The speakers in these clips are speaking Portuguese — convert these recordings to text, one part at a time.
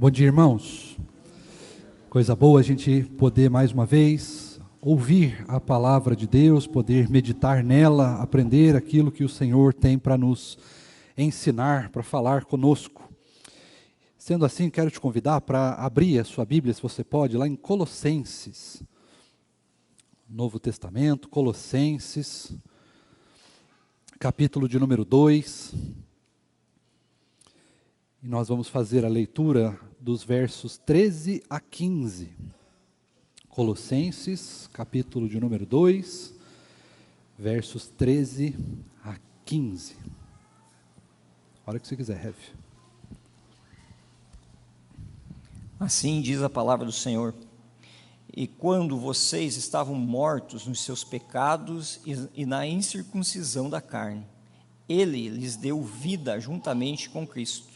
Bom dia, irmãos. Coisa boa a gente poder mais uma vez ouvir a palavra de Deus, poder meditar nela, aprender aquilo que o Senhor tem para nos ensinar, para falar conosco. Sendo assim, quero te convidar para abrir a sua Bíblia, se você pode, lá em Colossenses, Novo Testamento, Colossenses, capítulo de número 2. E nós vamos fazer a leitura dos versos 13 a 15. Colossenses, capítulo de número 2, versos 13 a 15. A hora que você quiser, Rev. Assim diz a palavra do Senhor: e quando vocês estavam mortos nos seus pecados e na incircuncisão da carne, Ele lhes deu vida juntamente com Cristo,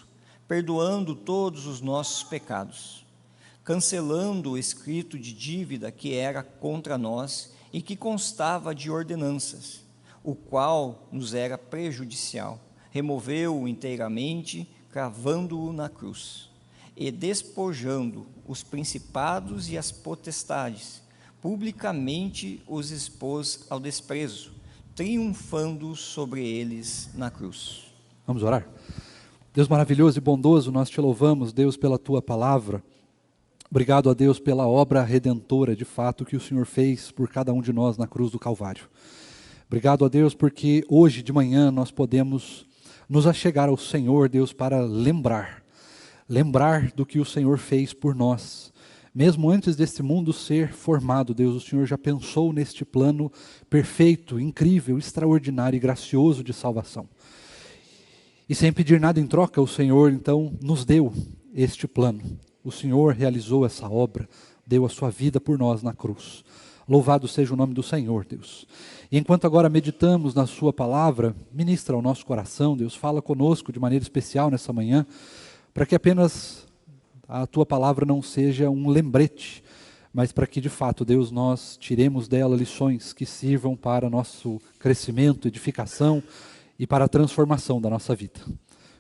perdoando todos os nossos pecados, cancelando o escrito de dívida que era contra nós e que constava de ordenanças, o qual nos era prejudicial. Removeu-o inteiramente, cravando-o na cruz, e despojando os principados e as potestades, publicamente os expôs ao desprezo, triunfando sobre eles na cruz. Vamos orar? Deus maravilhoso e bondoso, nós te louvamos, Deus, pela tua palavra. Obrigado a Deus pela obra redentora, de fato, que o Senhor fez por cada um de nós na cruz do Calvário. Obrigado a Deus porque hoje de manhã nós podemos nos achegar ao Senhor, Deus, para lembrar do que o Senhor fez por nós. Mesmo antes desse mundo ser formado, Deus, o Senhor já pensou neste plano perfeito, incrível, extraordinário e gracioso de salvação. E sem pedir nada em troca, o Senhor, então, nos deu este plano. O Senhor realizou essa obra, deu a sua vida por nós na cruz. Louvado seja o nome do Senhor, Deus. E enquanto agora meditamos na sua palavra, ministra ao nosso coração, Deus, fala conosco de maneira especial nessa manhã, para que apenas a tua palavra não seja um lembrete, mas para que de fato, Deus, nós tiremos dela lições que sirvam para nosso crescimento, edificação e para a transformação da nossa vida.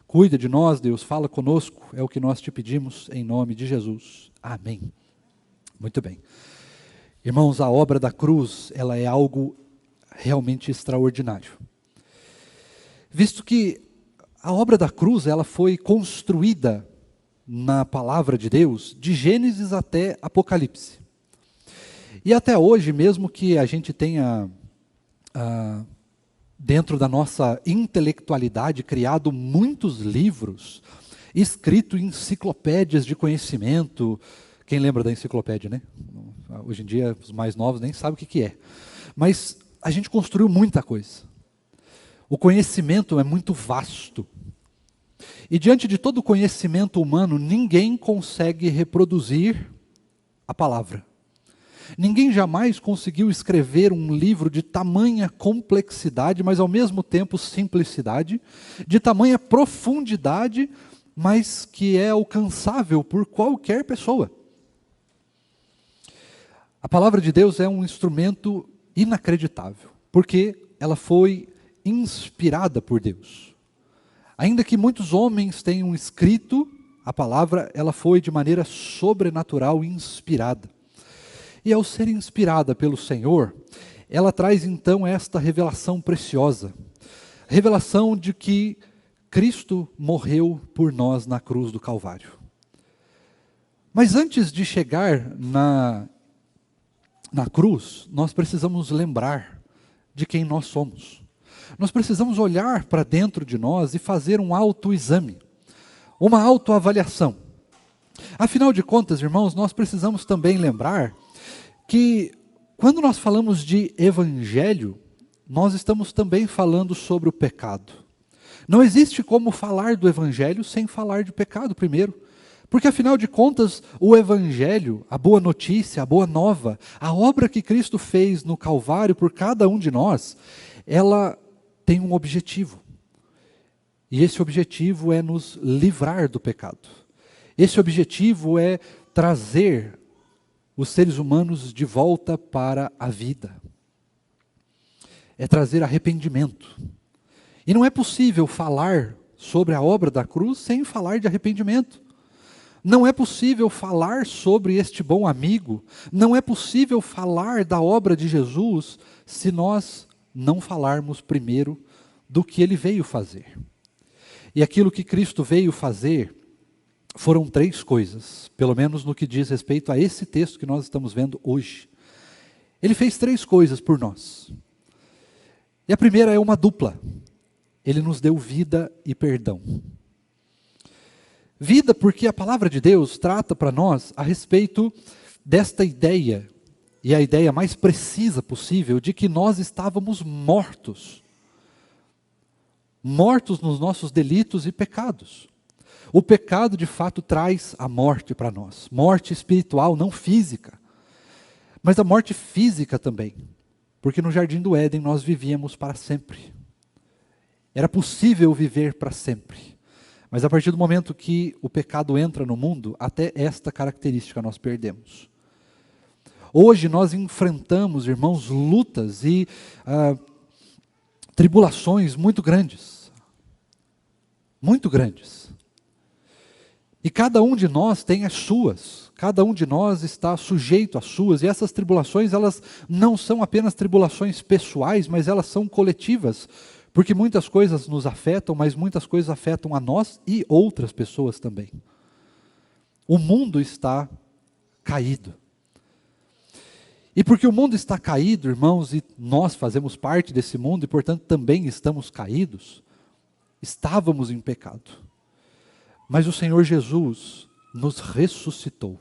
Cuida de nós, Deus, fala conosco, é o que nós te pedimos em nome de Jesus. Amém. Muito bem. Irmãos, a obra da cruz, ela é algo realmente extraordinário. Visto que a obra da cruz, ela foi construída na palavra de Deus, de Gênesis até Apocalipse. E até hoje, mesmo que a gente tenha dentro da nossa intelectualidade, criado muitos livros, escrito enciclopédias de conhecimento. Quem lembra da enciclopédia, né? Hoje em dia, os mais novos nem sabem o que é. Mas a gente construiu muita coisa. O conhecimento é muito vasto. E diante de todo o conhecimento humano, ninguém consegue reproduzir a palavra. Ninguém jamais conseguiu escrever um livro de tamanha complexidade, mas ao mesmo tempo simplicidade, de tamanha profundidade, mas que é alcançável por qualquer pessoa. A palavra de Deus é um instrumento inacreditável, porque ela foi inspirada por Deus. Ainda que muitos homens tenham escrito, a palavra ela foi de maneira sobrenatural inspirada. E ao ser inspirada pelo Senhor, ela traz então esta revelação preciosa. Revelação de que Cristo morreu por nós na cruz do Calvário. Mas antes de chegar na cruz, nós precisamos lembrar de quem nós somos. Nós precisamos olhar para dentro de nós e fazer um autoexame, uma autoavaliação. Afinal de contas, irmãos, nós precisamos também lembrar que quando nós falamos de evangelho, nós estamos também falando sobre o pecado. Não existe como falar do evangelho sem falar de pecado primeiro. Porque afinal de contas, o evangelho, a boa notícia, a boa nova, a obra que Cristo fez no Calvário por cada um de nós, ela tem um objetivo. E esse objetivo é nos livrar do pecado. Esse objetivo é trazer os seres humanos de volta para a vida. É trazer arrependimento. E não é possível falar sobre a obra da cruz sem falar de arrependimento. Não é possível falar sobre este bom amigo, não é possível falar da obra de Jesus se nós não falarmos primeiro do que ele veio fazer. E aquilo que Cristo veio fazer foram 3 coisas, pelo menos no que diz respeito a esse texto que nós estamos vendo hoje. Ele fez 3 coisas por nós. E a primeira é uma dupla. Ele nos deu vida e perdão. Vida porque a palavra de Deus trata para nós a respeito desta ideia, e a ideia mais precisa possível, de que nós estávamos mortos. Mortos nos nossos delitos e pecados. O pecado de fato traz a morte para nós. Morte espiritual, não física. Mas a morte física também. Porque no jardim do Éden nós vivíamos para sempre. Era possível viver para sempre. Mas a partir do momento que o pecado entra no mundo, até esta característica nós perdemos. Hoje nós enfrentamos, irmãos, lutas e tribulações muito grandes. Muito grandes. E cada um de nós tem as suas. Cada um de nós está sujeito às suas. E essas tribulações, elas não são apenas tribulações pessoais, mas elas são coletivas. Porque muitas coisas nos afetam, mas muitas coisas afetam a nós e outras pessoas também. O mundo está caído. E porque o mundo está caído, irmãos, e nós fazemos parte desse mundo, e portanto também estamos caídos, estávamos em pecado. Mas o Senhor Jesus nos ressuscitou.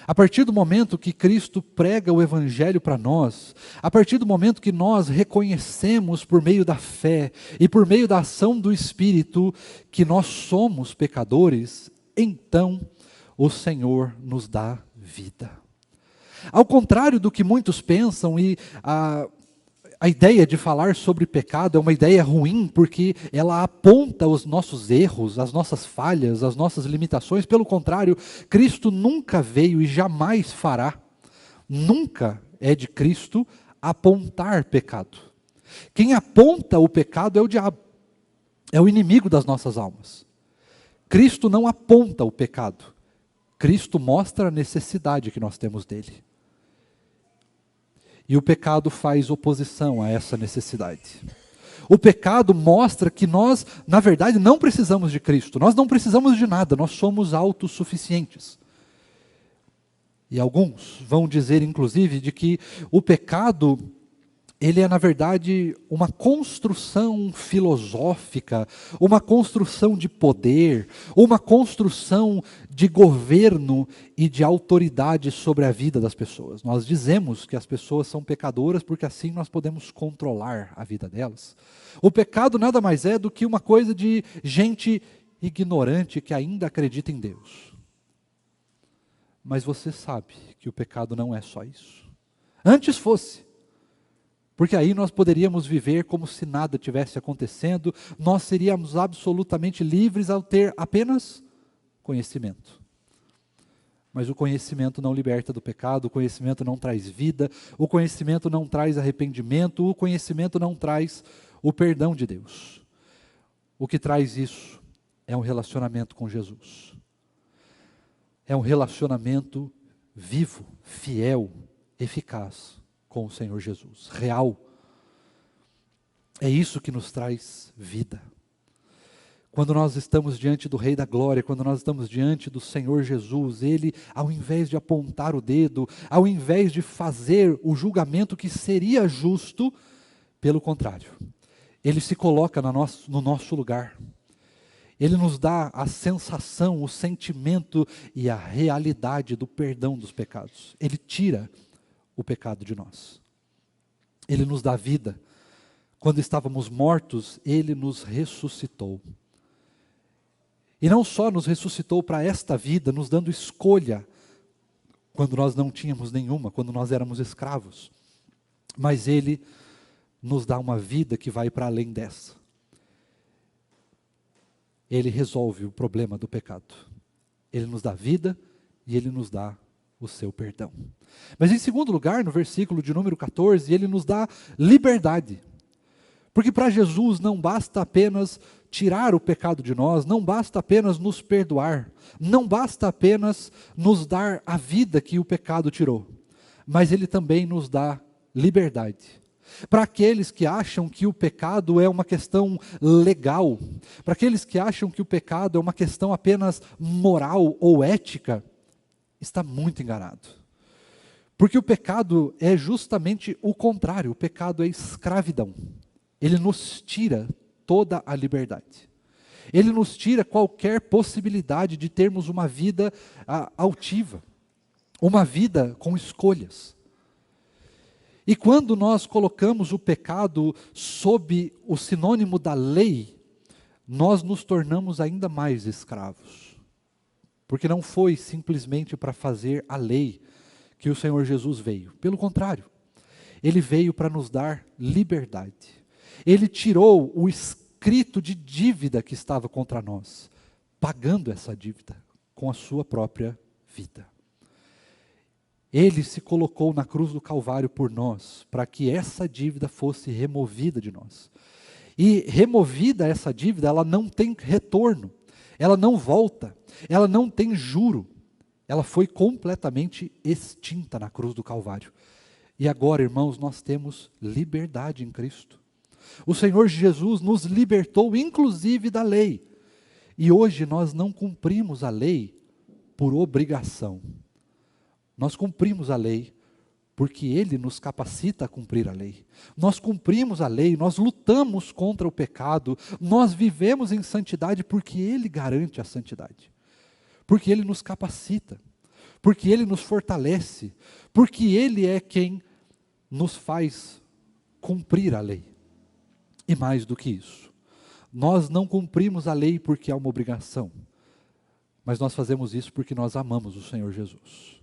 A partir do momento que Cristo prega o Evangelho para nós, a partir do momento que nós reconhecemos por meio da fé e por meio da ação do Espírito que nós somos pecadores, então o Senhor nos dá vida. Ao contrário do que muitos pensam, e a ideia de falar sobre pecado é uma ideia ruim, porque ela aponta os nossos erros, as nossas falhas, as nossas limitações. Pelo contrário, Cristo nunca veio e jamais fará, nunca é de Cristo apontar pecado. Quem aponta o pecado é o diabo, é o inimigo das nossas almas. Cristo não aponta o pecado, Cristo mostra a necessidade que nós temos dele. E o pecado faz oposição a essa necessidade. O pecado mostra que nós, na verdade, não precisamos de Cristo. Nós não precisamos de nada, nós somos autossuficientes. E alguns vão dizer, inclusive, de que o pecado, ele é, na verdade, uma construção filosófica, uma construção de poder, uma construção de governo e de autoridade sobre a vida das pessoas. Nós dizemos que as pessoas são pecadoras porque assim nós podemos controlar a vida delas. O pecado nada mais é do que uma coisa de gente ignorante que ainda acredita em Deus. Mas você sabe que o pecado não é só isso. Antes fosse. Porque aí nós poderíamos viver como se nada tivesse acontecendo, nós seríamos absolutamente livres ao ter apenas conhecimento. Mas o conhecimento não liberta do pecado, o conhecimento não traz vida, o conhecimento não traz arrependimento, o conhecimento não traz o perdão de Deus. O que traz isso é um relacionamento com Jesus. É um relacionamento vivo, fiel, eficaz com o Senhor Jesus, real. É isso que nos traz vida. Quando nós estamos diante do Rei da Glória, quando nós estamos diante do Senhor Jesus, Ele, ao invés de apontar o dedo, ao invés de fazer o julgamento que seria justo, pelo contrário, Ele se coloca no nosso lugar. Ele nos dá a sensação, o sentimento e a realidade do perdão dos pecados. Ele tira o pecado de nós. Ele nos dá vida. Quando estávamos mortos, Ele nos ressuscitou. E não só nos ressuscitou para esta vida, nos dando escolha, quando nós não tínhamos nenhuma, quando nós éramos escravos, mas Ele nos dá uma vida que vai para além dessa. Ele resolve o problema do pecado. Ele nos dá vida e Ele nos dá o seu perdão. Mas em segundo lugar, no versículo de número 14, Ele nos dá liberdade. Porque para Jesus não basta apenas tirar o pecado de nós, não basta apenas nos perdoar, não basta apenas nos dar a vida que o pecado tirou, mas Ele também nos dá liberdade. Para aqueles que acham que o pecado é uma questão legal, para aqueles que acham que o pecado é uma questão apenas moral ou ética, está muito enganado. Porque o pecado é justamente o contrário, o pecado é escravidão. Ele nos tira toda a liberdade. Ele nos tira qualquer possibilidade de termos uma vida altiva, uma vida com escolhas. E quando nós colocamos o pecado sob o sinônimo da lei, nós nos tornamos ainda mais escravos. Porque não foi simplesmente para fazer a lei que o Senhor Jesus veio. Pelo contrário, Ele veio para nos dar liberdade. Ele tirou o escrito de dívida que estava contra nós, pagando essa dívida com a sua própria vida. Ele se colocou na cruz do Calvário por nós, para que essa dívida fosse removida de nós. E removida essa dívida, ela não tem retorno, ela não volta, ela não tem juro. Ela foi completamente extinta na cruz do Calvário. E agora, irmãos, nós temos liberdade em Cristo. O Senhor Jesus nos libertou, inclusive, da lei. E hoje nós não cumprimos a lei por obrigação. Nós cumprimos a lei porque Ele nos capacita a cumprir a lei. Nós cumprimos a lei, nós lutamos contra o pecado, nós vivemos em santidade porque Ele garante a santidade. Porque Ele nos capacita, porque Ele nos fortalece, porque Ele é quem nos faz cumprir a lei. E mais do que isso, nós não cumprimos a lei porque é uma obrigação, mas nós fazemos isso porque nós amamos o Senhor Jesus.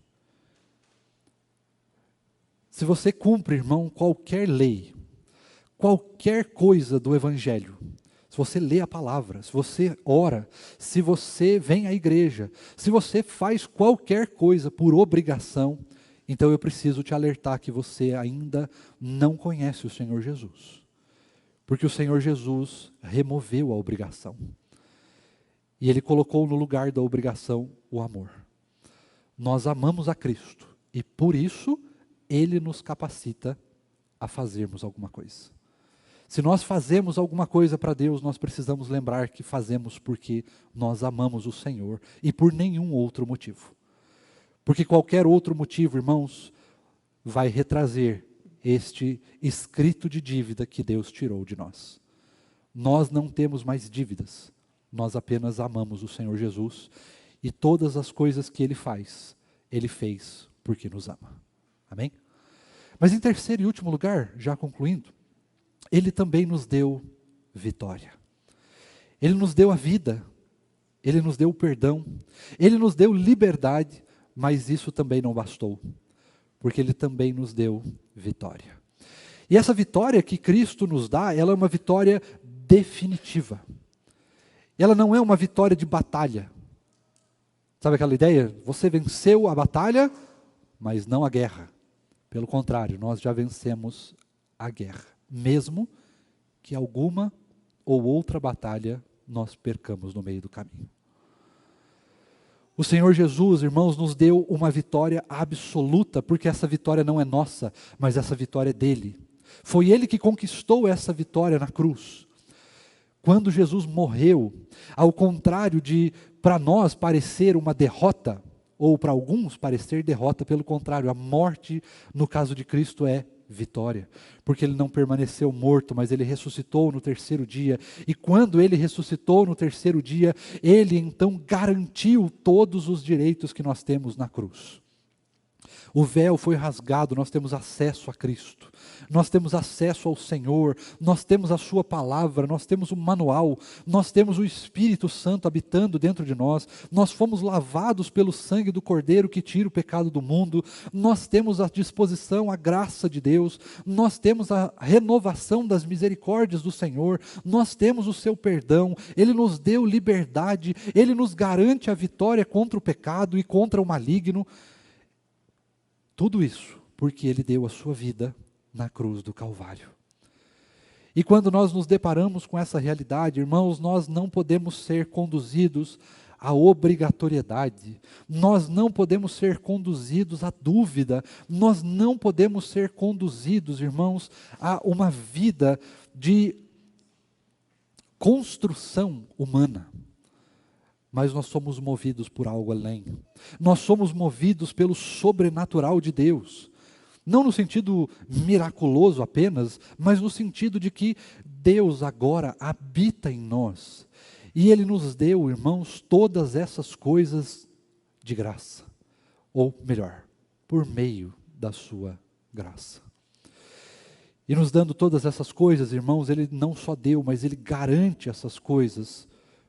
Se você cumpre, irmão, qualquer lei, qualquer coisa do Evangelho, se você lê a palavra, se você ora, se você vem à igreja, se você faz qualquer coisa por obrigação, então eu preciso te alertar que você ainda não conhece o Senhor Jesus. Porque o Senhor Jesus removeu a obrigação. E Ele colocou no lugar da obrigação o amor. Nós amamos a Cristo e por isso Ele nos capacita a fazermos alguma coisa. Se nós fazemos alguma coisa para Deus, nós precisamos lembrar que fazemos porque nós amamos o Senhor e por nenhum outro motivo. Porque qualquer outro motivo, irmãos, vai retrazer este escrito de dívida que Deus tirou de nós. Nós não temos mais dívidas, nós apenas amamos o Senhor Jesus e todas as coisas que Ele faz, Ele fez porque nos ama. Amém? Mas em terceiro e último lugar, já concluindo, Ele também nos deu vitória. Ele nos deu a vida, Ele nos deu o perdão, Ele nos deu liberdade, mas isso também não bastou, porque Ele também nos deu vitória. E essa vitória que Cristo nos dá, ela é uma vitória definitiva. Ela não é uma vitória de batalha. Sabe aquela ideia? Você venceu a batalha, mas não a guerra. Pelo contrário, nós já vencemos a guerra, mesmo que alguma ou outra batalha nós percamos no meio do caminho. O Senhor Jesus, irmãos, nos deu uma vitória absoluta, porque essa vitória não é nossa, mas essa vitória é dele. Foi Ele que conquistou essa vitória na cruz. Quando Jesus morreu, ao contrário de para nós parecer uma derrota, ou para alguns parecer derrota, pelo contrário, a morte, no caso de Cristo, é vitória, porque Ele não permaneceu morto, mas Ele ressuscitou no terceiro dia, e quando Ele ressuscitou no terceiro dia, Ele então garantiu todos os direitos que nós temos na cruz. O véu foi rasgado, nós temos acesso a Cristo, nós temos acesso ao Senhor, nós temos a sua palavra, nós temos o manual, nós temos o Espírito Santo habitando dentro de nós, nós fomos lavados pelo sangue do Cordeiro que tira o pecado do mundo, nós temos à disposição a graça de Deus, nós temos a renovação das misericórdias do Senhor, nós temos o seu perdão, Ele nos deu liberdade, Ele nos garante a vitória contra o pecado e contra o maligno. Tudo isso porque Ele deu a sua vida na cruz do Calvário. E quando nós nos deparamos com essa realidade, irmãos, nós não podemos ser conduzidos à obrigatoriedade, nós não podemos ser conduzidos à dúvida, nós não podemos ser conduzidos, irmãos, a uma vida de construção humana. Mas nós somos movidos por algo além. Nós somos movidos pelo sobrenatural de Deus. Não no sentido miraculoso apenas, mas no sentido de que Deus agora habita em nós. E Ele nos deu, irmãos, todas essas coisas de graça. Ou melhor, por meio da sua graça. E nos dando todas essas coisas, irmãos, Ele não só deu, mas Ele garante essas coisas,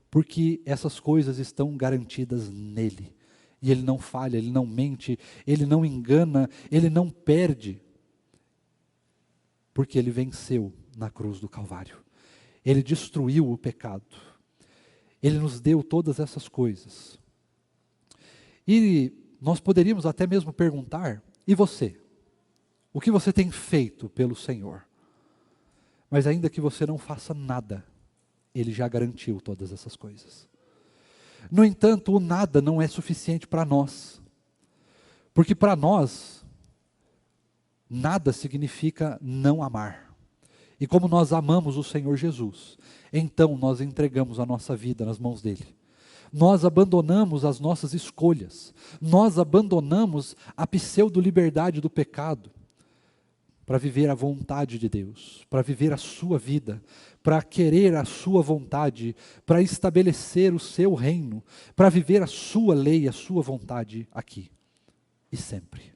porque essas coisas estão garantidas nele. E Ele não falha, Ele não mente, Ele não engana, Ele não perde, porque Ele venceu na cruz do Calvário. Ele destruiu o pecado. Ele nos deu todas essas coisas. E nós poderíamos até mesmo perguntar, e você? O que você tem feito pelo Senhor? Mas ainda que você não faça nada, Ele já garantiu todas essas coisas. No entanto, o nada não é suficiente para nós. Porque para nós, nada significa não amar. E como nós amamos o Senhor Jesus, então nós entregamos a nossa vida nas mãos dEle. Nós abandonamos as nossas escolhas. Nós abandonamos a pseudo-liberdade do pecado para viver a vontade de Deus, para viver a sua vida, para querer a sua vontade, para estabelecer o seu reino, para viver a sua lei, a sua vontade aqui e sempre.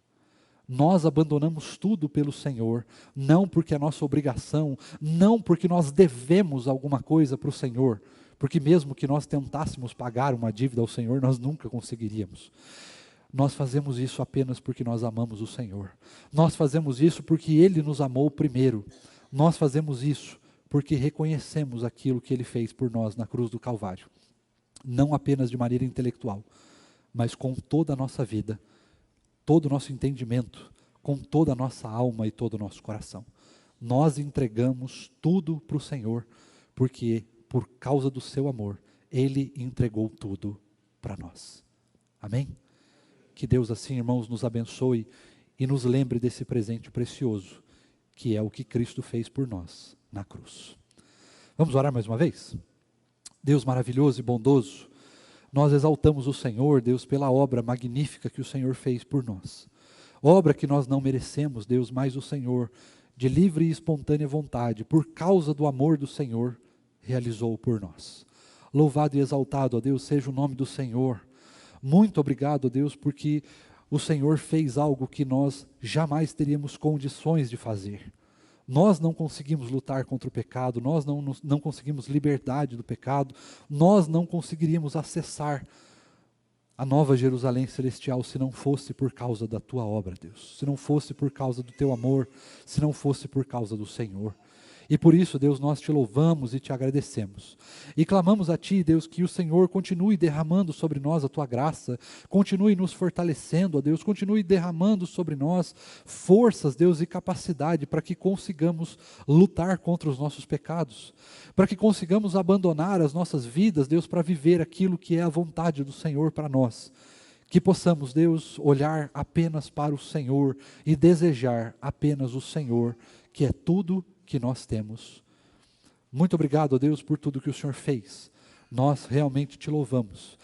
Nós abandonamos tudo pelo Senhor, não porque é nossa obrigação, não porque nós devemos alguma coisa para o Senhor, porque mesmo que nós tentássemos pagar uma dívida ao Senhor, nós nunca conseguiríamos. Nós fazemos isso apenas porque nós amamos o Senhor. Nós fazemos isso porque Ele nos amou primeiro. Nós fazemos isso porque reconhecemos aquilo que Ele fez por nós na cruz do Calvário. Não apenas de maneira intelectual, mas com toda a nossa vida, todo o nosso entendimento, com toda a nossa alma e todo o nosso coração. Nós entregamos tudo para o Senhor, porque por causa do seu amor, Ele entregou tudo para nós. Amém? Que Deus assim, irmãos, nos abençoe e nos lembre desse presente precioso, que é o que Cristo fez por nós na cruz. Vamos orar mais uma vez? Deus maravilhoso e bondoso, nós exaltamos o Senhor, Deus, pela obra magnífica que o Senhor fez por nós. Obra que nós não merecemos, Deus, mas o Senhor, de livre e espontânea vontade, por causa do amor do Senhor, realizou por nós. Louvado e exaltado, ó Deus, seja o nome do Senhor. Muito obrigado, Deus, porque o Senhor fez algo que nós jamais teríamos condições de fazer. Nós não conseguimos lutar contra o pecado, nós não conseguimos liberdade do pecado, nós não conseguiríamos acessar a nova Jerusalém celestial se não fosse por causa da tua obra, Deus, se não fosse por causa do teu amor, se não fosse por causa do Senhor. E por isso, Deus, nós te louvamos e te agradecemos. E clamamos a Ti, Deus, que o Senhor continue derramando sobre nós a Tua graça, continue nos fortalecendo, ó Deus, continue derramando sobre nós forças, Deus, e capacidade para que consigamos lutar contra os nossos pecados, para que consigamos abandonar as nossas vidas, Deus, para viver aquilo que é a vontade do Senhor para nós. Que possamos, Deus, olhar apenas para o Senhor e desejar apenas o Senhor, que é tudo que nós temos. Muito obrigado, ó Deus, por tudo que o Senhor fez. Nós realmente te louvamos